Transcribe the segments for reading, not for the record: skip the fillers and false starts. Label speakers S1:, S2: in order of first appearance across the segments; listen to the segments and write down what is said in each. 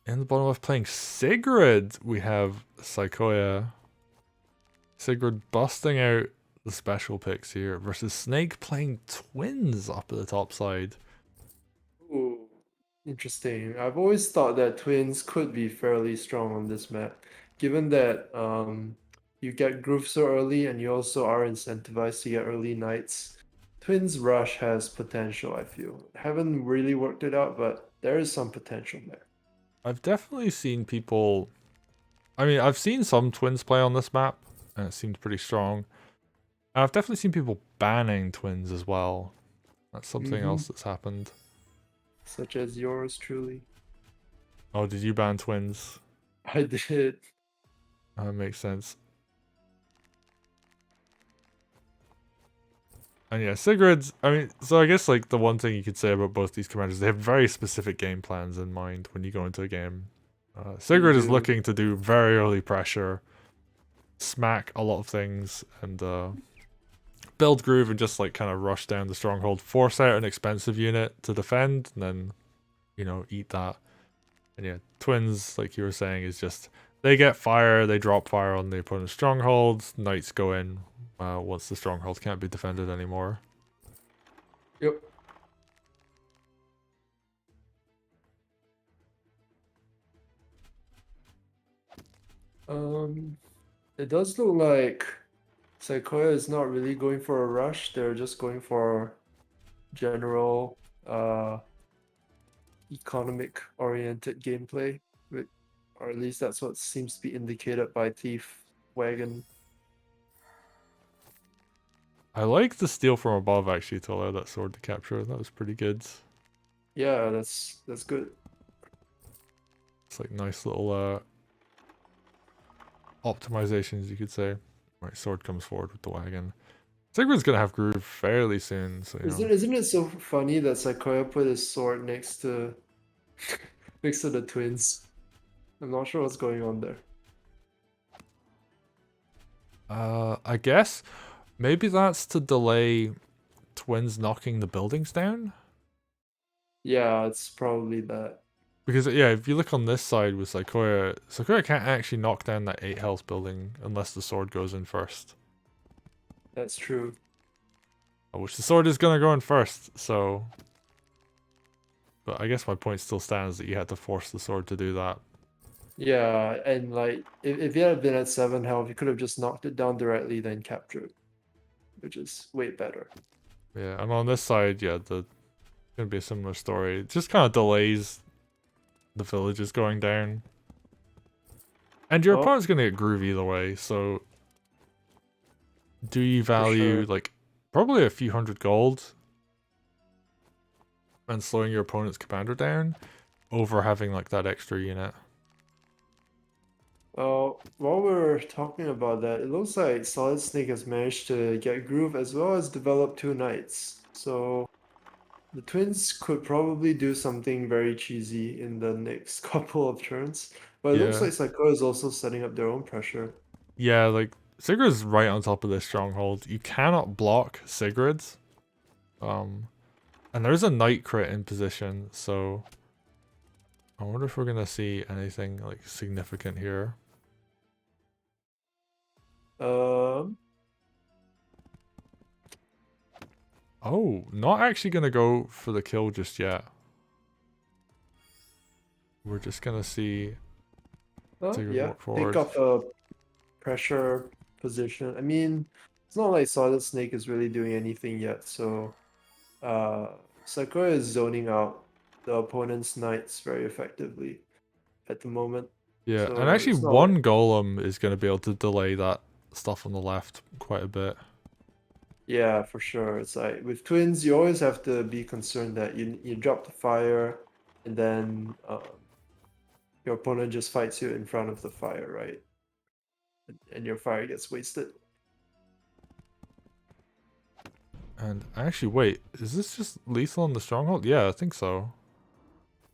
S1: In the bottom left, playing Sigrid, we have Saikoya. Sigrid busting out the special picks here versus Snaek playing twins up at the top side.
S2: Ooh, interesting. I've always thought that twins could be fairly strong on this map, given that you get groove so early and you also are incentivized to get early knights. Twins rush has potential, I feel. Haven't really worked it out, but there is some potential there.
S1: I've definitely seen people. I mean, I've seen some twins play on this map, and it seemed pretty strong. And I've definitely seen people banning twins as well. That's something
S2: Mm-hmm.
S1: else that's happened.
S2: Such as yours truly.
S1: Oh, did you ban twins?
S2: I did.
S1: That makes sense. And yeah, Sigrid's, I mean, so I guess like the one thing you could say about both these commanders, they have very specific game plans in mind when you go into a game.
S2: They
S1: Sigrid is
S2: do.
S1: looking to do very early pressure, smack a lot of things, and build groove and just like kind of rush down the stronghold, force out an expensive unit to defend, and then, you know, eat that. And yeah, twins, like you were saying, is just they get fire, they drop fire on the opponent's strongholds, knights go in once the stronghold can't be defended anymore.
S2: Yep. Um, it does look like Saikoya is not really going for a rush. They're just going for general economic oriented gameplay, or at least that's what seems to be indicated by Thief Wagon.
S1: I like the steal from above actually to allow that sword to capture. That was pretty good.
S2: Yeah, that's good.
S1: It's like nice little optimizations, you could say. Right, sword comes forward with the wagon. Sigrid's gonna have groove fairly soon, so you know.
S2: Isn't it so funny that Saikoya put his sword next to next to the twins? I'm not sure what's going on there.
S1: I guess maybe that's to delay twins knocking the buildings down.
S2: Yeah, it's probably that.
S1: Because yeah, if you look on this side with Saikoya, Saikoya can't actually knock down that 8 health building unless the sword goes in first.
S2: That's true.
S1: Which the sword is gonna go in first, so. But I guess my point still stands that you had to force the sword to do that.
S2: Yeah, and like if you had been at 7 health, you could have just knocked it down directly, then captured, which is way better.
S1: Yeah, and on this side, yeah, the gonna be a similar story. It just kind of delays the villages going down. And your
S2: Oh,
S1: opponent's gonna get groove either way, so do you
S2: for
S1: value
S2: sure.
S1: like probably a few hundred gold and slowing your opponent's commander down over having like that extra unit?
S2: While we're talking about that, it looks like Solid Snake has managed to get Groove as well as develop two knights. So the twins could probably do something very cheesy in the next couple of turns. But it looks
S1: Yeah.
S2: like Saikoya is also setting up their own pressure.
S1: Yeah, like Sigrid's right on top of this stronghold. You cannot block Sigrid's. Um and there's a knight crit in position, so I wonder if we're gonna see anything like significant here.
S2: Um,
S1: Oh, not actually gonna go for the kill just yet. We're just gonna see Sigrid
S2: yeah,
S1: walk
S2: take
S1: forward.
S2: up a pressure position. I mean, it's not like Solid Snake is really doing anything yet, so Sakura is zoning out the opponent's knights very effectively at the moment.
S1: Yeah, and
S2: So
S1: actually
S2: it's not like,
S1: one golem is gonna be able to delay that stuff on the left quite a bit.
S2: yeah, for sure. It's like with twins, you always have to be concerned that you drop the fire and then your opponent just fights you in front of the fire, right? And your fire gets wasted.
S1: And actually, wait, is this just lethal on the stronghold? Yeah, I think so.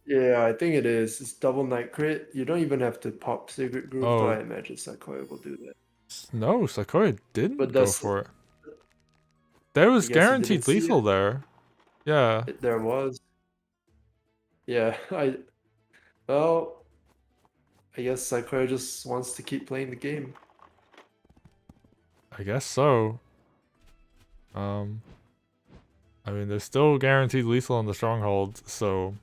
S2: Yeah, I think it is. It's double night crit. You don't even have to pop Secret Groove, though I
S1: Oh,
S2: imagine Sakoya will do that.
S1: no, Saikoya
S2: But
S1: didn't go
S2: that's,
S1: for it. There
S2: I
S1: was
S2: guess he didn't
S1: guaranteed
S2: see
S1: lethal
S2: it.
S1: there. Yeah.
S2: There was. Yeah, well, I guess Saikoya just wants to keep playing the game.
S1: I guess so. Um, I mean, there's still guaranteed lethal on the stronghold, so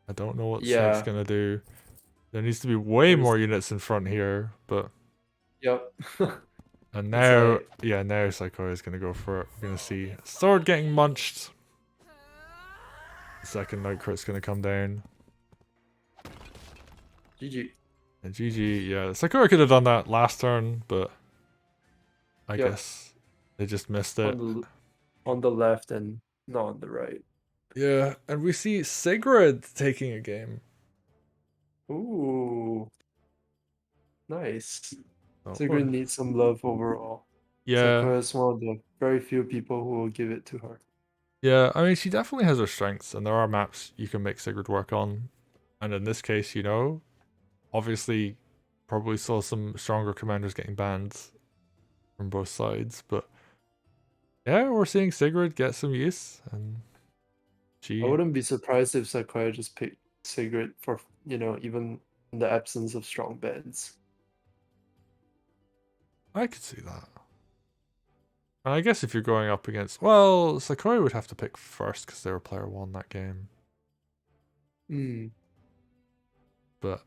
S1: I don't know what Snake's
S2: Yeah,
S1: gonna do. There needs to be way
S2: there's
S1: more units in front here, but
S2: yep.
S1: and
S2: It's
S1: now,
S2: like
S1: yeah, now Saikoya's gonna go for it. We're gonna see sword getting munched. The second night crit's gonna come down.
S2: GG.
S1: And GG, yeah, Saikoya could have done that last turn, but I
S2: Yep.
S1: guess they just missed
S2: On
S1: it.
S2: the on the left and not on the right.
S1: Yeah, and we see Sigrid taking a game.
S2: Ooh, nice.
S1: Oh,
S2: Sigrid needs some love overall.
S1: yeah,
S2: Saikoya is one of the very few people who will give it to her.
S1: yeah. I mean, she definitely has her strengths, and there are maps you can make Sigrid work on. And in this case, obviously, probably saw some stronger commanders getting banned from both sides, but yeah, we're seeing Sigrid get some use, and
S2: I
S1: she,
S2: wouldn't be surprised if Saikoya just picked Sigrid for, even in the absence of strong bans.
S1: I could see that. And I guess if you're going up against, well, Saikoya would have to pick first because they were player one that game.
S2: Hmm.
S1: But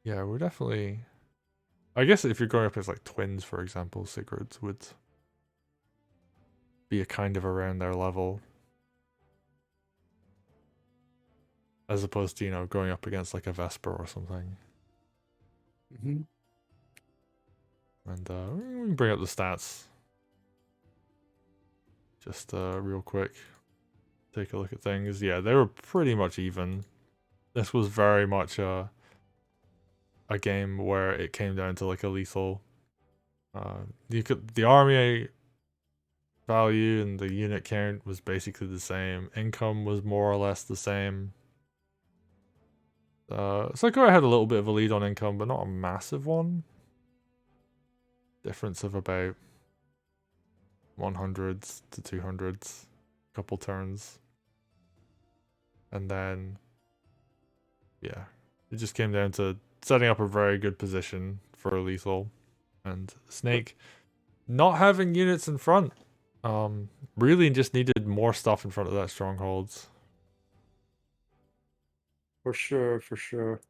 S1: yeah, we're definitely. I guess if you're going up as like twins, for example, Sigrid would be a kind of around their level, as opposed to going up against like a Vesper or something.
S2: Mm-hmm.
S1: And we can bring up the stats just real quick. Take a look at things. Yeah, they were pretty much even. This was very much a game where it came down to like a lethal. The army value and the unit count was basically the same. Income was more or less the same. Saikoya had a little bit of a lead on income, but not a massive one. Difference of about 100s to 200s, couple turns. And then, yeah, it just came down to setting up a very good position for a lethal. And Snaek not having units in front. Really just needed more stuff in front of that strongholds.
S2: For sure, for sure.